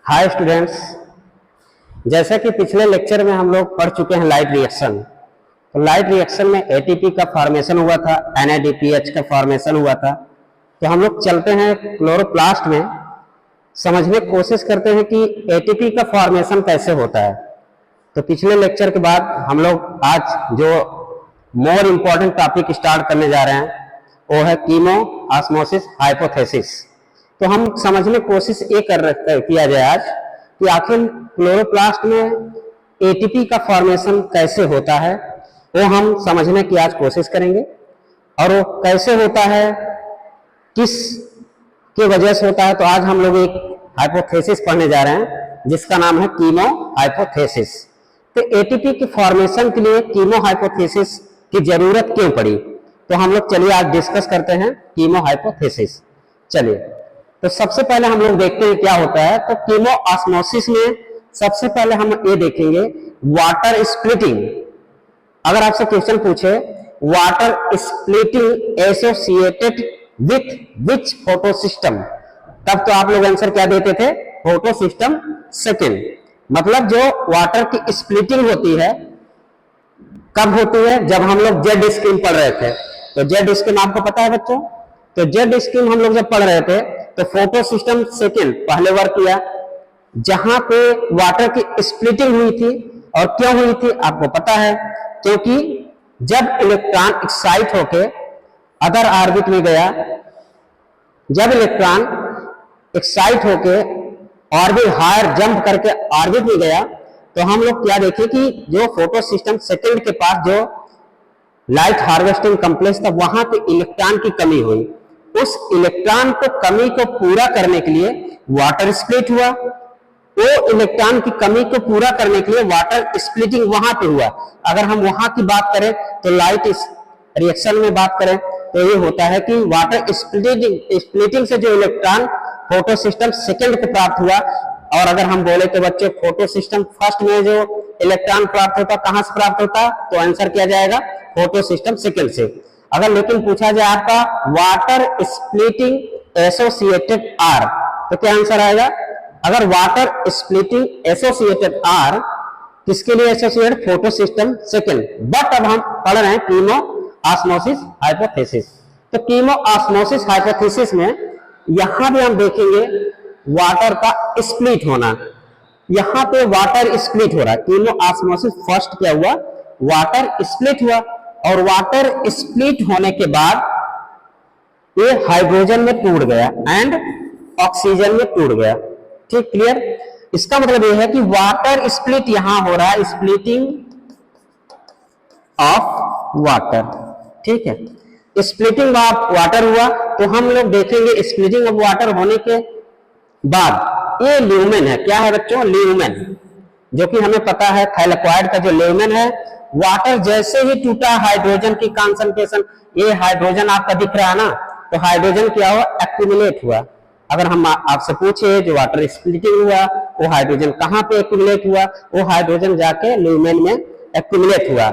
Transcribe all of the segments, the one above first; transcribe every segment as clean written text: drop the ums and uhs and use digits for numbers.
Hi students, जैसा कि पिछले लेक्चर में हम लोग पढ़ चुके हैं लाइट रिएक्शन। तो लाइट रिएक्शन में एटीपी का फॉर्मेशन हुआ था, NADPH का फॉर्मेशन हुआ था। तो हम लोग चलते हैं क्लोरोप्लास्ट में, समझने की कोशिश करते हैं कि एटीपी का फॉर्मेशन कैसे होता है। तो पिछले लेक्चर के बाद हम लोग आज जो मोर इम्पोर्टेंट टॉपिक स्टार्ट करने जा रहे हैं वो है कीमो ऑस्मोसिस हाइपोथेसिस। तो हम समझने की कोशिश ये किया जाए आज कि आखिर क्लोरोप्लास्ट में एटीपी का फॉर्मेशन कैसे होता है, वो हम समझने की आज कोशिश करेंगे। और वो कैसे होता है, किस के वजह से होता है। तो आज हम लोग एक हाइपोथेसिस पढ़ने जा रहे हैं जिसका नाम है कीमो हाइपोथेसिस। तो एटीपी के फॉर्मेशन के लिए कीमो हाइपोथेसिस की जरूरत क्यों पड़ी, तो हम लोग चलिए आज डिस्कस करते हैं कीमो हाइपोथेसिस। चलिए, तो सबसे पहले हम लोग देखते हैं क्या होता है। तो कीमो ऑस्मोसिस में सबसे पहले हम ये देखेंगे वाटर स्प्लिटिंग। अगर आपसे क्वेश्चन पूछे water splitting associated with which photo system, तब तो आप लोग आंसर क्या देते थे, फोटो सिस्टम सेकेंड। मतलब जो वाटर की स्प्लिटिंग होती है कब होती है, जब हम लोग जेड स्कीम पढ़ रहे थे। तो जेड स्कीम आपको पता है बच्चों। तो जेड स्कीम हम लोग जब पढ़ रहे थे तो फोटो सिस्टम सेकेंड पहले वर्क किया, जहां पे वाटर की स्प्लिटिंग हुई थी। और क्यों हुई थी आपको पता है, क्योंकि जब इलेक्ट्रॉन एक्साइट होके अदर ऑर्बिट में गया, जब इलेक्ट्रॉन एक्साइट होके ऑर्बिट हायर जंप करके ऑर्बिट में गया, तो हम लोग क्या देखे कि जो फोटो सिस्टम सेकेंड के पास जो लाइट हार्वेस्टिंग कॉम्प्लेक्स था, वहां पे इलेक्ट्रॉन की कमी हुई। उस इलेक्ट्रॉन को कमी को पूरा करने के लिए वाटर स्प्लिट हुआ। वो इलेक्ट्रॉन की कमी को पूरा करने के लिए वाटर स्प्लिटिंग वहां पे हुआ। अगर हम वहां की बात करें तो लाइट रिएक्शन में बात करें तो ये होता है कि वाटर स्प्लिटिंग से जो इलेक्ट्रॉन फोटो सिस्टम सेकेंड को प्राप्त हुआ। और अगर हम बोले तो बच्चे फोटो सिस्टम फर्स्ट में जो इलेक्ट्रॉन प्राप्त होता, कहां से प्राप्त होता, तो आंसर किया जाएगा फोटो सिस्टम सेकेंड से। अगर लेकिन पूछा जाए आपका वाटर स्प्लिटिंग एसोसिएटेड आर, तो क्या आंसर आएगा। अगर वाटर स्प्लिटिंग एसोसिएटेड आर किसके लिए associated, photo system second. But अब हम पढ़ रहे हैं कीमो ऑस्मोसिस हाइपोथेसिस। तो कीमो ऑस्मोसिस हाइपोथेसिस में यहां भी हम देखेंगे वाटर का स्प्लिट होना। यहां पे वाटर स्प्लिट हो रहा है। कीमो ऑस्मोसिस फर्स्ट क्या हुआ, वाटर स्प्लिट हुआ। और वाटर स्प्लिट होने के बाद ये हाइड्रोजन में टूट गया एंड ऑक्सीजन में टूट गया। ठीक, क्लियर। इसका मतलब यह है कि वाटर स्प्लिट यहां हो रहा है, स्प्लिटिंग ऑफ वाटर। ठीक है, स्प्लिटिंग ऑफ वाटर हुआ। तो हम लोग देखेंगे स्प्लिटिंग ऑफ वाटर होने के बाद ये ल्यूमेन है। क्या है बच्चों, ल्यूमेन, जो कि हमें पता है थैलेक्वाइड का जो ल्यूमेन है, वाटर जैसे ही टूटा हाइड्रोजन की कॉन्सेंट्रेशन, ये हाइड्रोजन आपका दिख रहा है ना, तो हाइड्रोजन क्या हुआ, एक्यूमुलेट हुआ। अगर हम आपसे पूछे जो वाटर स्प्लिटिंग हुआ वो हाइड्रोजन कहां पे एक्यूमुलेट हुआ, वो हाइड्रोजन जाके ल्यूमेन में एक्यूमुलेट हुआ।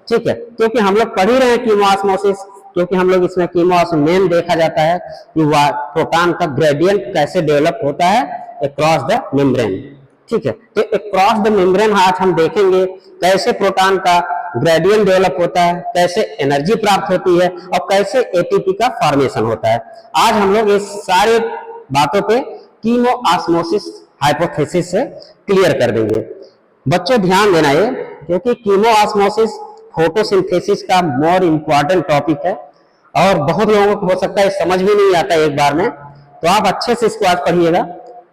ठीक है, क्योंकि हम लोग पढ़ ही रहे हैं कीमो ऑस्मोसिस, क्योंकि हम लोग इसमें कीमो ऑस्मोसिस में देखा जाता है कि प्रोटॉन का ग्रेडियंट कैसे डेवलप होता है अक्रॉस द मेम्ब्रेन। ठीक है, तो अक्रॉस द मेम्ब्रेन आज हम देखेंगे कैसे प्रोटॉन का ग्रेडियंट डेवलप होता है, कैसे एनर्जी प्राप्त होती है और कैसे एटीपी का फॉर्मेशन होता है। आज हम लोग इस सारे बातों पे कीमो ऑस्मोसिस हाइपोथेसिस से क्लियर कर देंगे। बच्चों ध्यान देना ये, क्योंकि कीमो ऑस्मोसिस फोटोसिंथेसिस का मोर इम्पोर्टेंट टॉपिक है और बहुत लोगों को हो सकता है समझ भी नहीं आता एक बार में। तो आप अच्छे से इसको आज पढ़िएगा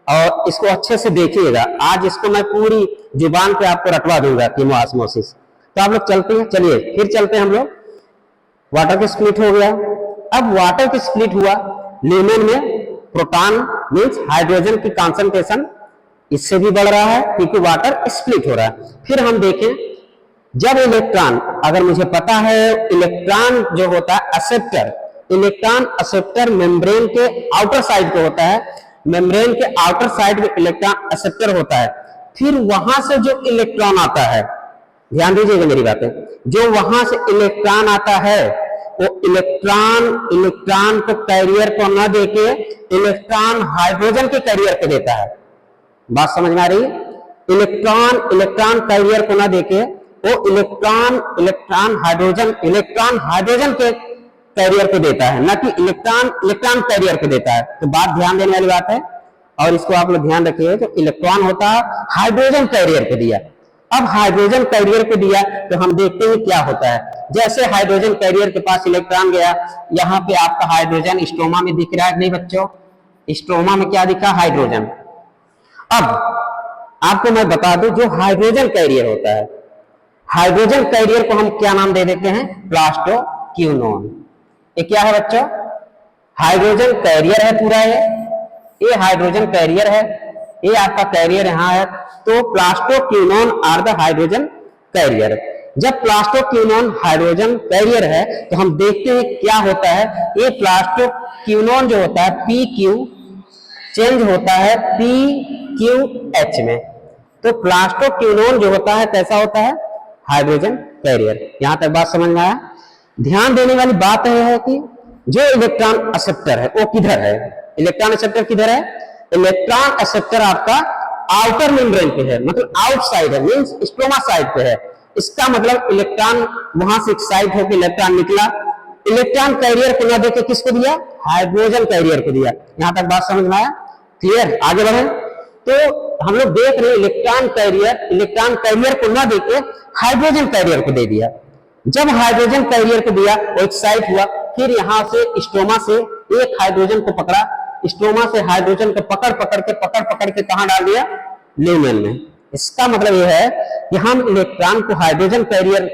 और इसको अच्छे से देखिएगा। आज इसको मैं पूरी जुबान पे आपको रटवा दूंगा कीमो ऑस्मोसिस। तो आप लोग चलते हैं, चलिए फिर चलते हैं हम लोग। वाटर की स्प्लिट हो गया। अब वाटर की स्प्लिट हुआ, ल्यूमेन में प्रोटॉन मींस हाइड्रोजन की कॉन्सेंट्रेशन इससे भी बढ़ रहा है क्योंकि वाटर स्प्लिट हो रहा है। फिर हम देखें जब इलेक्ट्रॉन, अगर मुझे पता है इलेक्ट्रॉन जो होता है एक्सेप्टर, इलेक्ट्रॉन एक्सेप्टर मेम्ब्रेन के आउटर साइड पे होता है, मेम्ब्रेन के आउटर साइड में इलेक्ट्रॉन एक्सेप्टर होता है। फिर वहां से जो इलेक्ट्रॉन आता है, ध्यान दीजिएगा मेरी बातें, जो वहां से इलेक्ट्रॉन आता है वो इलेक्ट्रॉन को कैरियर को न देके इलेक्ट्रॉन हाइड्रोजन के कैरियर को देता है। बात समझ में आ रही है? इलेक्ट्रॉन कैरियर को ना देके वो इलेक्ट्रॉन हाइड्रोजन के कैरियर को देता है, ना कि इलेक्ट्रॉन कैरियर को देता है। तो बात ध्यान देने वाली बात है, और इसको आप लोग ध्यान रखिए। तो इलेक्ट्रॉन होता है हाइड्रोजन कैरियर को दिया। अब हाइड्रोजन कैरियर को दिया तो हम देखते हैं क्या होता है। जैसे हाइड्रोजन कैरियर के पास इलेक्ट्रॉन गया, यहाँ पे आपका हाइड्रोजन स्ट्रोमा में दिख रहा है नहीं बच्चों? स्ट्रोमा में क्या दिखा? हाइड्रोजन। अब आपको मैं बता दूं, जो हाइड्रोजन कैरियर होता है, हाइड्रोजन कैरियर को हम क्या नाम दे देते हैं? प्लास्टोक्विनोन। ये क्या है बच्चों? हाइड्रोजन कैरियर है पूरा। ये हाइड्रोजन कैरियर है, ये आपका कैरियर यहां है। तो plastoquinone are the hydrogen carrier. जब प्लास्टोक्विनोन हाइड्रोजन कैरियर है तो हम देखते हैं क्या होता है। ये प्लास्टोक्विनोन जो होता है PQ चेंज होता है PQH में। तो प्लास्टोक्विनोन जो होता है कैसा होता है? Hydrogen carrier. यहां तक बात समझ में आया? ध्यान देने वाली बात यह है कि जो इलेक्ट्रॉन एक्सेप्टर है वो किधर है? इलेक्ट्रॉन एक्सेप्टर किधर है? इलेक्ट्रॉन एक्सेप्टर आपका आउटर मेम्ब्रेन पे है, मतलब आउटसाइड है, मींस स्ट्रोमा साइड पे है। इसका मतलब इलेक्ट्रॉन वहां से एक्साइट होकर इलेक्ट्रॉन निकला, इलेक्ट्रॉन कैरियर को ना देके किसको दिया? हाइड्रोजन कैरियर को दिया। यहां तक बात समझ में आया? क्लियर? आगे बढ़े। तो हम लोग देख रहे हैं इलेक्ट्रॉन कैरियर को ना देके हाइड्रोजन कैरियर को दे दिया। जब हाइड्रोजन कैरियर को दिया वो एक्साइट हुआ, फिर यहां से स्ट्रोमा से एक हाइड्रोजन को पकड़ा, स्ट्रोमा से हाइड्रोजन को पकड़ के कहां डाल दिया? ल्यूमेन में। इसका मतलब यह है कि हम इलेक्ट्रॉन को हाइड्रोजन कैरियर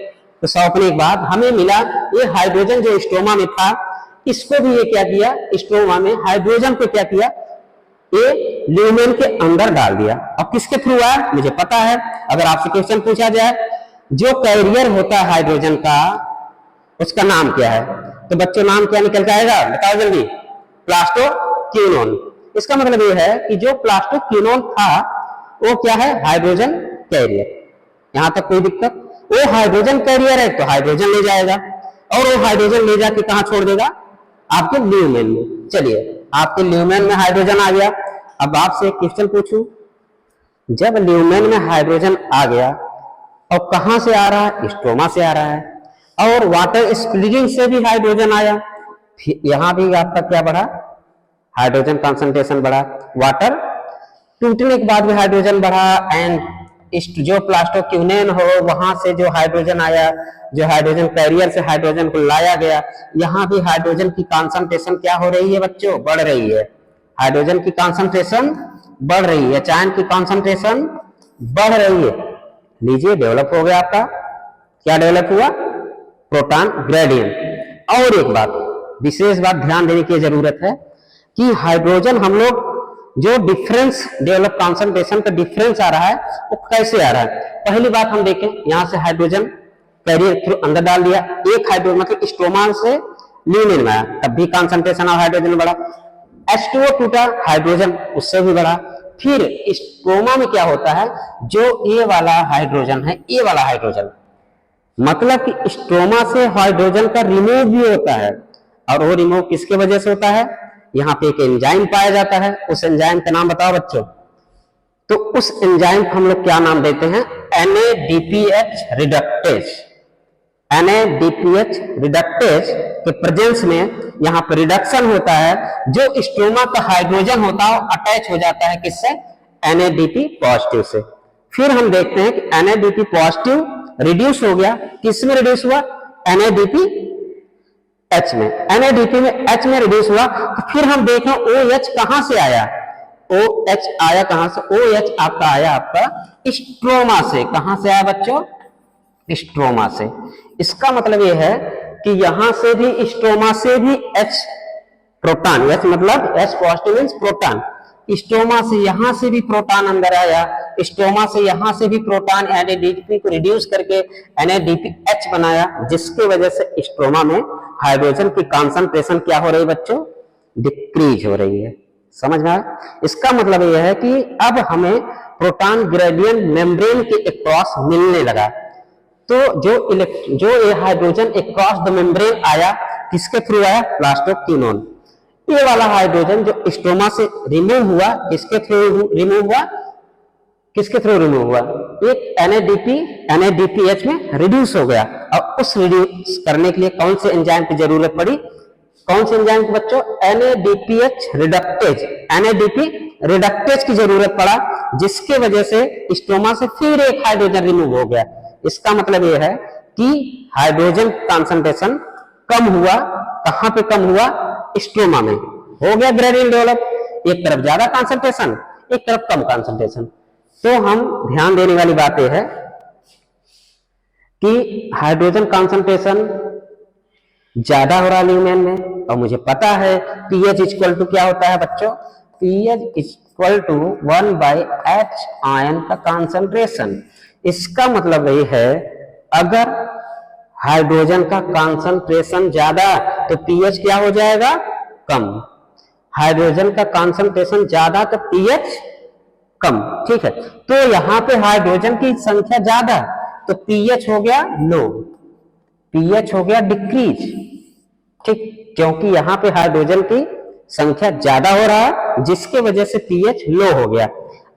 को सौंपने के बाद हमें मिला ये हाइड्रोजन जो स्ट्रोमा में था, इसको भी ये क्या किया? स्ट्रोमा में हाइड्रोजन को क्या किया? ये ल्यूमेन के अंदर डाल दिया। अब किसके थ्रू आया? मुझे पता है। अगर आपसे क्वेश्चन पूछा जाए जो कैरियर होता है हाइड्रोजन का, उसका नाम क्या है? तो बच्चों नाम क्या निकल के आएगा? बताओ जल्दी। प्लास्टोक्विनोन। इसका मतलब यह है कि जो प्लास्टोक्विनोन था वो क्या है? Hydrogen carrier. यहां तक कोई दिक्कत? वो हाइड्रोजन कैरियर है तो हाइड्रोजन ले जाएगा, और वो हाइड्रोजन ले जाके कहां छोड़ देगा? आपके ल्यूमेन में। चलिए, आपके ल्यूमेन में हाइड्रोजन आ गया। अब आपसे एक क्वेश्चन पूछूं, जब ल्यूमेन में हाइड्रोजन आ गया और कहां से आ रहा है? स्ट्रोमा से आ रहा है। और वाटर स्प्लिटिंग से भी हाइड्रोजन आया, यहां भी आपका क्या बढ़ा? हाइड्रोजन कंसंट्रेशन बढ़ा। वाटर टूटने के बाद भी हाइड्रोजन बढ़ा। एंड जो प्लास्टोक्विनोन हो वहां से जो हाइड्रोजन आया, जो हाइड्रोजन कैरियर से हाइड्रोजन को लाया गया, यहां भी हाइड्रोजन की कंसंट्रेशन क्या हो रही है बच्चों? बढ़ रही है। हाइड्रोजन की कंसंट्रेशन बढ़ रही है, चायन की कंसंट्रेशन बढ़ रही है। लीजिए, डेवलप हो गया आपका। क्या डेवलप हुआ? Proton gradient. और एक बात, विशेष बात ध्यान देने की जरूरत है कि हाइड्रोजन हम लोग जो डिफरेंस डेवलप कंसंट्रेशन का डिफरेंस आ रहा है वो कैसे आ रहा है? पहली बात हम देखें, यहां से हाइड्रोजन कैरियर थ्रू अंदर डाल दिया, एक हाइड्रोजन मतलब स्ट्रोमा से ल्यूमेन में आया, तब भी कंसंट्रेशन ऑफ हाइड्रोजन बढ़ा। H2O टूटा, हाइड्रोजन उससे भी बढ़ा। फिर स्ट्रोमा में क्या होता है? जो ए वाला हाइड्रोजन है, ए वाला हाइड्रोजन मतलब कि स्ट्रोमा से हाइड्रोजन का रिमूव भी होता है, और वो रिमूव किसके वजह से होता है? यहाँ पे एक एंजाइम पाया जाता है। उस एंजाइम का नाम बताओ बच्चों। तो उस एंजाइम को हम लोग क्या नाम देते हैं? NADPH reductase. NADPH रिडक्टेज के प्रेजेंस में यहाँ पर रिडक्शन होता है, जो स्ट्रोमा का हाइड्रोजन होता है अटैच हो जाता है किससे? NADP पॉजिटिव से। फिर हम देखते हैं कि NADP पॉजिटिव रिड्यूस हो गया, किस में रिड्यूस हुआ? NADPH में। NADP में H में रिड्यूस हुआ। तो फिर हम देखें OH कहां से आया? OH आया कहां से? OH आपका आया आपका स्ट्रोमा से। कहां से आया बच्चों? स्ट्रोमा से। इसका मतलब यह है कि यहां से भी स्ट्रोमा से भी H प्रोटॉन, H मतलब H positive means proton, stroma से यहां से भी प्रोटॉन अंदर आया, स्ट्रोमा से यहां से भी प्रोटॉन NADP को रिड्यूस करके NADPH बनाया, जिसकी वजह से स्ट्रोमा में हाइड्रोजन की कंसंट्रेशन क्या हो रही है बच्चों? डिक्रीज हो रही है। समझ में आया? इसका मतलब यह है कि अब हमें प्रोटॉन ग्रेडियंट मेम्ब्रेन के अक्रॉस मिलने लगा। तो जो ये हाइड्रोजन अक्रॉस द मेम्ब्रेन आया, किसके थ्रू आया? प्लास्टोक्विनोन। ये वाला हाइड्रोजन जो स्ट्रोमा से रिमूव हुआ, किसके थ्रू रिमूव हुआ? किसके थ्रू रिमूव हुआ, एक NADPH में रिड्यूस हो गया। और उस रिड्यूस करने के लिए कौन से एंजाइम की जरूरत पड़ी, कौन से एंजाइम की बच्चों, NADPH रिडक्टेज, NADP रिडक्टेज की जरूरत पड़ा, जिसके वजह से स्ट्रोमा से फिर एक हाइड्रोजन रिमूव हो गया। इसका मतलब यह है कि हाइड्रोजन कंसंट्रेशन कम हुआ, कहां पे कम हुआ, स्ट्रोमा में, हो गया ग्रेडियंट डेवलप, एक तरफ ज्यादा कंसंट्रेशन, एक तरफ कम कंसंट्रेशन। तो हम ध्यान देने वाली बात यह है कि हाइड्रोजन कंसंट्रेशन ज्यादा हो रहा है ल्यूमेन में, और मुझे पता है pH इक्वल टू क्या होता है बच्चों, pH equal to 1/H ion का कंसंट्रेशन। इसका मतलब ये है अगर हाइड्रोजन का कंसंट्रेशन ज्यादा तो pH क्या हो जाएगा, कम, हाइड्रोजन का कंसंट्रेशन ज्यादा तो pH कम, ठीक है। तो यहां पे हाइड्रोजन की संख्या ज्यादा तो pH हो गया लो, pH हो गया डिक्रीज, ठीक, क्योंकि यहां पे हाइड्रोजन की संख्या ज्यादा हो रहा है जिसके वजह से pH लो हो गया।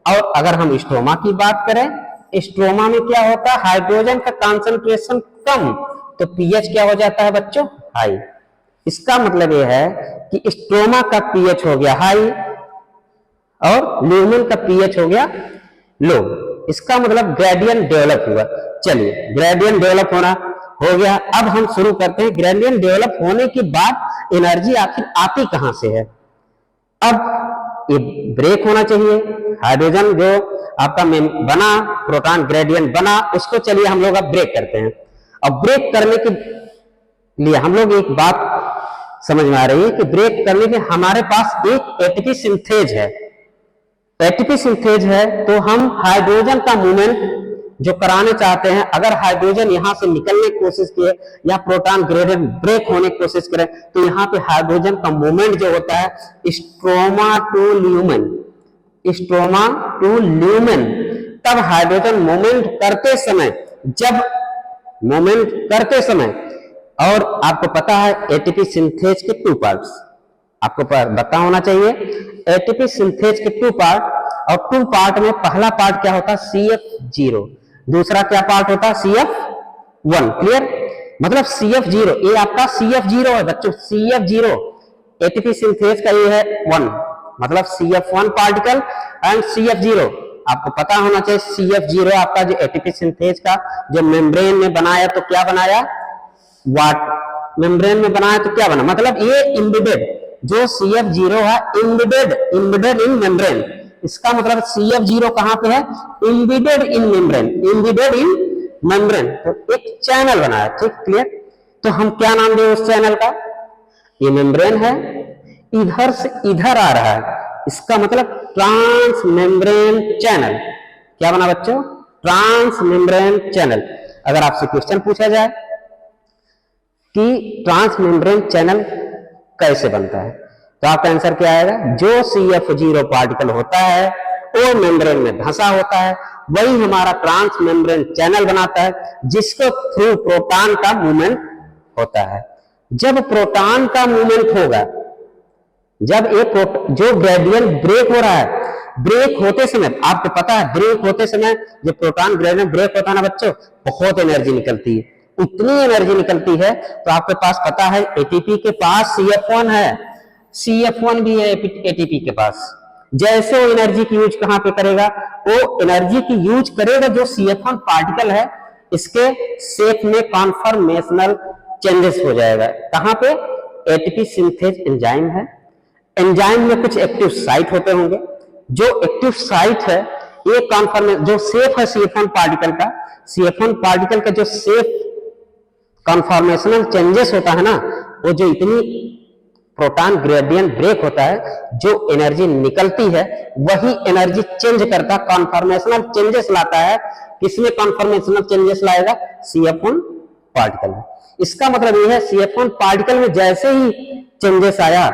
और अगर हम स्ट्रोमा की बात करें, स्ट्रोमा में क्या होता है, हाइड्रोजन का कंसंट्रेशन कम तो pH क्या हो जाता है बच्चों, हाई। इसका मतलब यह है कि स्ट्रोमा का pH हो गया हाई और ल्यूमेन का pH हो गया लो। इसका मतलब ग्रेडियंट डेवलप हुआ। चलिए, ग्रेडियंट डेवलप होना हो गया। अब हम शुरू करते हैं, ग्रेडियंट डेवलप होने के बाद एनर्जी आखिर आती कहां से है। अब ये ब्रेक होना चाहिए, हाइड्रोजन जो आपका बना, प्रोटॉन ग्रेडियंट बना, उसको चलिए हम लोग अब ब्रेक करते हैं। अब ब्रेक करने के लिए हम लोग एक बात समझ में आ रही है कि ब्रेक करने के हमारे पास एक एटीपी सिंथेज है। एटीपी सिंथेज है तो हम हाइड्रोजन का मूवमेंट जो कराने चाहते हैं, अगर हाइड्रोजन यहां से निकलने की कोशिश किए या प्रोटॉन ग्रेडियंट ब्रेक होने की कोशिश करें तो यहां पे हाइड्रोजन का मूवमेंट जो होता है stroma to lumen, stroma to lumen. तब हाइड्रोजन मूवमेंट करते समय, जब मूवमेंट करते समय, और आपको पता है एटीपी सिंथेज के 2 पार्ट्स आपको पता होना चाहिए, एटीपी सिंथेज के 2 पार्ट, और 2 पार्ट में पहला पार्ट क्या होता है, CF0, दूसरा क्या पार्ट होता है, CF1। क्लियर, मतलब CF0, ये आपका CF0 है बच्चों, CF0 एटीपी सिंथेज का ये है 1, मतलब CF1 पार्टिकल एंड CF0। आपको पता होना चाहिए CF0 आपका जो एटीपी सिंथेज का जो मेम्ब्रेन में बनाया तो क्या बनाया, मेम्ब्रेन में बनाया तो क्या बना, मतलब ये इम्बेडेड, जो CF0 है इम्बेडेड इन मेम्ब्रेन। इसका मतलब CF0 कहां पे है, embedded in membrane, embedded in membrane, तो एक चैनल बनाया, ठीक, क्लियर। तो हम क्या नाम दें उस चैनल का, ये मेम्ब्रेन है, इधर से इधर आ रहा है, इसका मतलब ट्रांस मेम्ब्रेन चैनल। क्या बना बच्चों, ट्रांस मेम्ब्रेन चैनल। अगर आपसे क्वेश्चन पूछा जाए कि ट्रांस मेम्ब्रेन चैनल कैसे बनता है तो आपका आंसर क्या आएगा, जो CF0 पार्टिकल होता है वो मेम्ब्रेन में धंसा होता है, वही हमारा ट्रांस मेम्ब्रेन चैनल बनाता है, जिसको थ्रू प्रोटॉन का मूवमेंट होता है। जब प्रोटॉन का मूवमेंट होगा, जब एक जो ग्रेडियंट ब्रेक हो रहा है, ब्रेक होते समय आपको पता है, ब्रेक होते समय जब प्रोटॉन ग्रेडियंट ब्रेक होता है ना बच्चों, बहुत एनर्जी निकलती है, इतनी एनर्जी निकलती है तो आपके पास पता है एटीपी के पास CF1 है, CF1 भी है एटीपी के पास। जैसे वो एनर्जी की यूज कहां पे करेगा, वो एनर्जी की यूज करेगा जो CF1 पार्टिकल है, इसके शेप में कॉन्फॉर्मेशनल चेंजेस हो जाएगा। कहां पे, एटीपी सिंथेज एंजाइम है, एंजाइम में कुछ एक्टिव साइट होते होंगे, जो एक्टिव साइट है ये कॉन्फॉर्मेशन जो शेप है CF1 पार्टिकल का, CF1 पार्टिकल का जो शेप कॉन्फॉर्मेशनल चेंजेस होता है ना, वो जो इतनी प्रोटॉन ग्रेडियंट ब्रेक होता है, जो एनर्जी निकलती है वही एनर्जी चेंज करता, कॉन्फॉर्मेशनल चेंजेस लाता है। किसमें कॉन्फॉर्मेशनल चेंजेस लाएगा, CF1 पार्टिकल में। इसका मतलब यह है CF1 पार्टिकल में जैसे ही चेंजेस आया,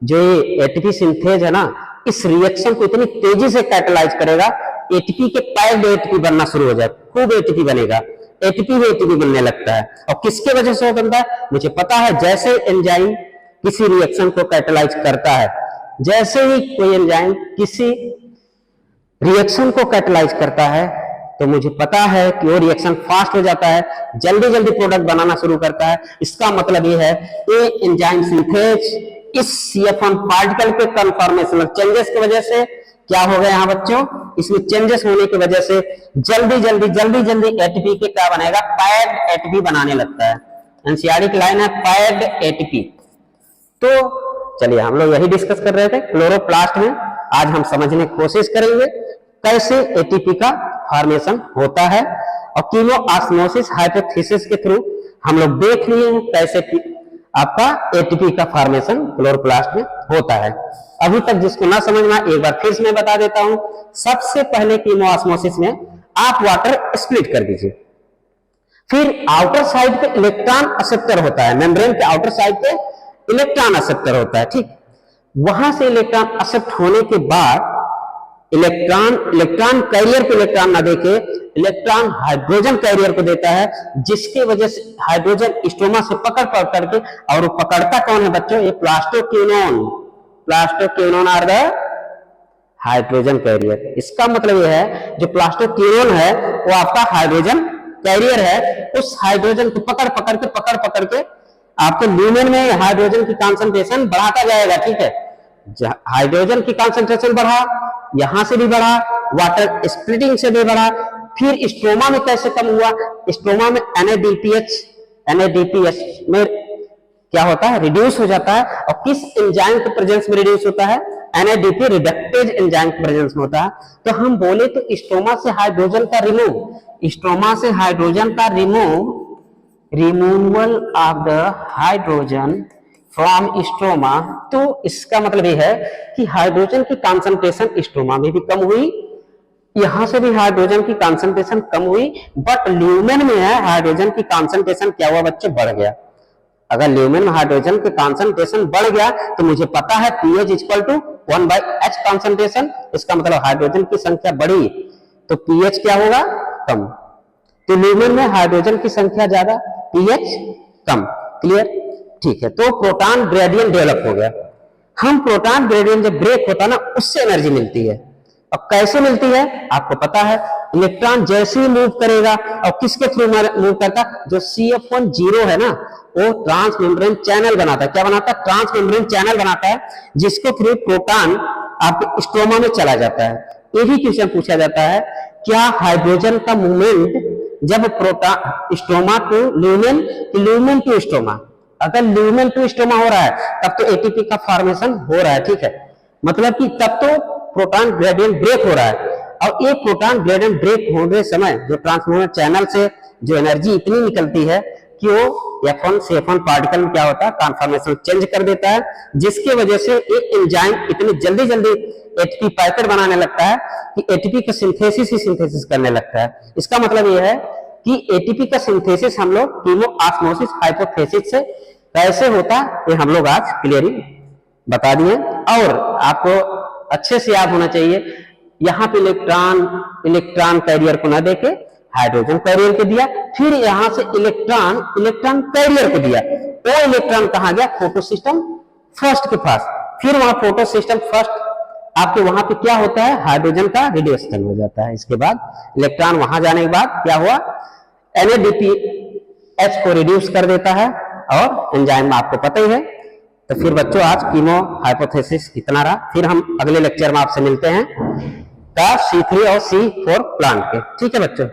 जो ये एटीपी सिंथेज है ना, इस रिएक्शन को इतनी तेजी से कैटलाइज करेगा, एटीपी के पैक्ड एटीपी बनना शुरू हो जाए, खूब एटीपी बनेगा, एटीपी में एटीपी बनने लगता है। और किसके वजह से बनता है, मुझे पता है, जैसे एंजाइम किसी रिएक्शन को कैटलाइज करता है, जैसे ही कोई एंजाइम किसी रिएक्शन को कैटलाइज करता है, तो मुझे पता है कि वो रिएक्शन फास्ट हो जाता है, जल्दी जल्दी प्रोडक्ट बनाना शुरू करता है। इसका मतलब ये है ये एंजाइम सिंथेज इस CF1 पार्टिकल के कन्फॉर्मेशनल चेंजेस की वजह से क्या हो गया यहाँ बच्चों, इसमें चेंजेस होने की वजह से जल्दी जल्दी एटीपी के क्या बनेगा, पैड एटीपी बनाने लगता है। एनसीईआरटी की लाइन है पैड एटीपी। तो चलिए हम लोग यही डिस्कस कर रहे थे क्लोरोप्लास्ट में। आज हम समझने की कोशिश करेंगे कैसे एटीपी का फॉर्मेशन होता है, और कीमोऑस्मोसिस हाइपोथेसिस के थ्रू हम लोग देख लिए हैं कैसे आपका एटीपी का फॉर्मेशन क्लोरोप्लास्ट में होता है। अभी तक जिसको ना समझ में एक बार फिर से मैं बता देता हूं। सबसे पहले कीमोऑस्मोसिस में आप वाटर स्प्लिट कर दीजिए, फिर आउटर साइड पे इलेक्ट्रॉन एक्सेप्टर होता है, मेम्ब्रेन के आउटर साइड पे इलेक्ट्रॉन एक्सेप्टर होता है, ठीक। वहां से इलेक्ट्रॉन एक्सेप्ट होने के बाद इलेक्ट्रॉन कैरियर को इलेक्ट्रॉन ना देके इलेक्ट्रॉन हाइड्रोजन कैरियर को देता है, जिसकी वजह से हाइड्रोजन स्ट्रोमा से पकड़ के, और वो पकड़ता कौन है बच्चों, ये plastoquinone are the hydrogen carrier. इसका मतलब यह है जो प्लास्टोक्विनोन है वो आपका हाइड्रोजन कैरियर है। उस हाइड्रोजन को पकड़ के आपके ल्यूमेन में हाइड्रोजन की कॉन्सेंट्रेशन बढ़ाता जाएगा, ठीक है। हाइड्रोजन की कॉन्सेंट्रेशन बढ़ा, यहां से भी बढ़ा, वाटर स्प्लिटिंग से भी बढ़ा, फिर स्ट्रोमा में कैसे कम हुआ, स्ट्रोमा में NADPH में क्या होता है, रिड्यूस हो जाता है। और किस एंजाइम के प्रेजेंस में रिड्यूस होता है, NADP रिडक्टेज एंजाइम के प्रेजेंस में होता है। तो हम बोले तो स्ट्रोमा से हाइड्रोजन का removal of the hydrogen from stroma. तो इसका मतलब यह है कि हाइड्रोजन की कॉन्सेंट्रेशन स्ट्रोमा में भी कम हुई, यहां से भी हाइड्रोजन की कॉन्सेंट्रेशन कम हुई, बट ल्यूमेन में है हाइड्रोजन की कॉन्सेंट्रेशन क्या हुआ बच्चे, बढ़ गया। अगर ल्यूमेन में हाइड्रोजन की कॉन्सेंट्रेशन बढ़ गया तो मुझे पता है pH equal to 1/H concentration. इसका मतलब हाइड्रोजन की संख्या बढ़ी तो pH क्या होगा, कम। तो ल्यूमेन में हाइड्रोजन की संख्या ज्यादा, pH कम। क्लियर, ठीक है। तो प्रोटॉन ग्रेडियंट डेवलप हो गया। हम प्रोटॉन ग्रेडियंट जब ब्रेक होता है ना, उससे एनर्जी मिलती है। अब कैसे मिलती है आपको पता है, इलेक्ट्रॉन जैसे ही मूव करेगा, और किसके थ्रू मूव करता, जो CF1 जीरो है ना, वो ट्रांस मेम्ब्रेन चैनल बनाता है। क्या बनाता है, ट्रांस मेम्ब्रेन चैनल बनाता है, जिसके थ्रू प्रोटॉन आपके स्ट्रोमा में चला जाता है। ये भी क्वेश्चन पूछा जाता है, क्या हाइड्रोजन का मूवमेंट जब proton stroma to lumen, lumen to stroma, अगर ल्यूमेन टू स्ट्रोमा हो रहा है तब तो एटीपी का फॉर्मेशन हो रहा है, ठीक है। मतलब कि तब तो प्रोटॉन ग्रेडियंट ब्रेक हो रहा है। और एक प्रोटॉन ग्रेडियंट ब्रेक होने समय जो ट्रांसफॉर्मर चैनल से जो एनर्जी इतनी निकलती है कि वो F1 से F1 पार्टिकल में क्या होता है, ट्रांसफॉर्मेशन चेंज कर देता है, जिसकी वजह से एक एंजाइम इतनी जल्दी एटीपी पैकेट बनाने लगता है कि एटीपी का सिंथेसिस करने लगता है। इसका मतलब यह है कि एटीपी का सिंथेसिस हम लोग कीमोऑस्मोसिस हाइपोथेसिस से कैसे होता है, ये हम लोग आज क्लियरली बता दिए। और आपको अच्छे से याद होना चाहिए, यहाँ पे इलेक्ट्रॉन कैरियर को ना देके हाइड्रोजन कैरियर को दिया, फिर यहां से इलेक्ट्रॉन कैरियर को दिया। वो इलेक्ट्रॉन कहां गया, फोटोसिस्टम फर्स्ट के पास। फिर वहां फोटोसिस्टम फर्स्ट आपके वहां पे क्या होता है, हाइड्रोजन का रेडिएशन हो जाता है। इसके बाद इलेक्ट्रॉन वहां जाने के बाद क्या हुआ, NADPH को रिड्यूस कर देता है, और एंजाइम आपको पता ही है। तो फिर बच्चों आज कीमो हाइपोथेसिस इतना रहा। फिर हम अगले लेक्चर में आपसे मिलते हैं का C3 और C4 प्लांट के, ठीक है बच्चों।